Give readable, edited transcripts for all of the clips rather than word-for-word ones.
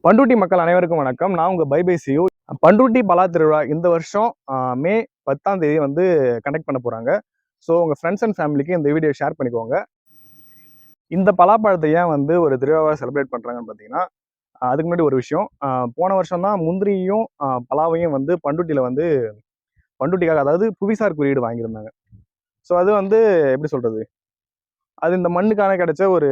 பண்ருட்டி மக்கள் அனைவருக்கும் வணக்கம். நான் உங்க பை சியூ. பண்ருட்டி பலா திருவிழா இந்த வருஷம் மே 10ஆம் தேதி வந்து கண்டக்ட் பண்ண போறாங்க. ஸோ உங்க ஃப்ரெண்ட்ஸ் அண்ட் ஃபேமிலிக்கு இந்த வீடியோ ஷேர் பண்ணிக்கோங்க. இந்த பலாப்பழத்தை ஏன் வந்து ஒரு திருவிழாவை செலிப்ரேட் பண்றாங்கன்னு பார்த்தீங்கன்னா, அதுக்கு முன்னாடி ஒரு விஷயம். போன வருஷம் தான் முந்திரியும் பலாவையும் வந்து பண்ருட்டியில வந்து பண்ருட்டிக்காக, அதாவது புவிசார் குறியீடு வாங்கியிருந்தாங்க. ஸோ அது வந்து எப்படி சொல்றது, அது இந்த மண்ணுக்கான கிடைச்ச ஒரு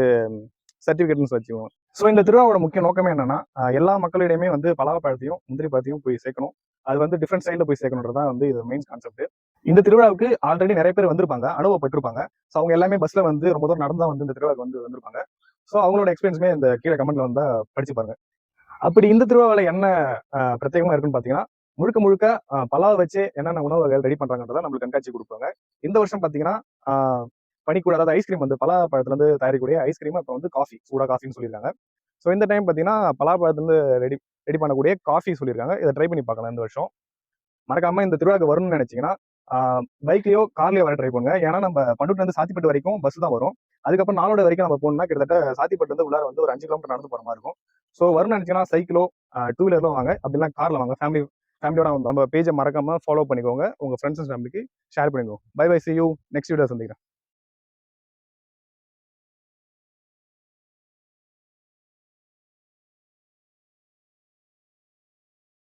சர்டிஃபிகேட்னு வச்சுக்குவோம். ஸோ இந்த திருவிழாவோட முக்கிய நோக்கமே என்னன்னா, எல்லா மக்களிடையுமே வந்து பலாப்பழத்தையும் முந்திரி பழத்தையும் போய் சேர்க்கணும். அது வந்து டிஃப்ரெண்ட் சைடில் போய் சேர்க்கணுன்றதான் வந்து இது மெயின் கான்செப்ட். இந்த திருவிழாவுக்கு ஆல்ரெடி நிறைய பேர் வந்திருப்பாங்க, அனுபவப்பட்டிருப்பாங்க. ஸோ அவங்க எல்லாமே பஸ்ல வந்து ரொம்ப தூரம் நடந்து தான் வந்து இந்த திருவிழாவுக்கு வந்து வந்திருப்பாங்க. ஸோ அவங்களோட எக்ஸ்பீரியன்ஸுமே இந்த கீழே கமெண்ட்ல வந்தா படிச்சு பாருங்க. அப்படி இந்த திருவிழாவில் என்ன பிரத்யேகமா இருக்குன்னு பார்த்தீங்கன்னா, முழுக்க முழுக்க பலாவை வச்சு என்னென்ன உணவுகள் ரெடி பண்றாங்கன்றத நம்மளுக்கு கண்காட்சி கொடுப்பாங்க. இந்த வருஷம் பார்த்தீங்கன்னா பனிக்கூட, அதாவது ஐஸ்கிரீம் வந்து பலாப்பழத்துல இருந்து தயாரிக்கக்கூடிய ஐஸ்கிரீம், அப்புறம் வந்து காஃபி, சூடா காஃபின்னு சொல்லியிருக்காங்க. ஸோ இந்த டைம் பார்த்தீங்கன்னா பலாப்பழத்துல ரெடி ரெடி பண்ணக்கூடிய காஃபி சொல்லியிருக்காங்க. இதை ட்ரை பண்ணி பார்க்கலாம் இந்த வருஷம். மறக்காம இந்த திருவிழாக்கு வரணும்னு நினைச்சீங்கன்னா பைக்லயோ கார்லயோ வர ட்ரை பண்ணுங்க. ஏன்னா நம்ம பண்ருட்டில இருந்து சாத்திப்பட்டு வரைக்கும் பஸ் தான் வரும். அதுக்கப்புறம் நாளோட வரைக்கும் நம்ம போகணும்னா கிட்டத்தட்ட சாத்திப்பட்டு வந்து உள்ளார வந்து ஒரு 5 கிலோமீட்டர் நடந்து போற மாதிரி இருக்கும். ஸோ வரணும்னு நினைச்சீங்கன்னா சைக்கிளோ, டூ வீலர்லோ வாங்க, அப்படின்னா கார்ல வாங்க. ஃபேமிலியோட நம்ம பேஜை மறக்காம ஃபாலோ பண்ணிக்கோங்க. உங்க ஃப்ரெண்ட்ஸ் அண்ட் ஃபேமிலிக்கு ஷேர் பண்ணிக்கோங்க. Bye see you. Next video சந்திக்கிறேன்.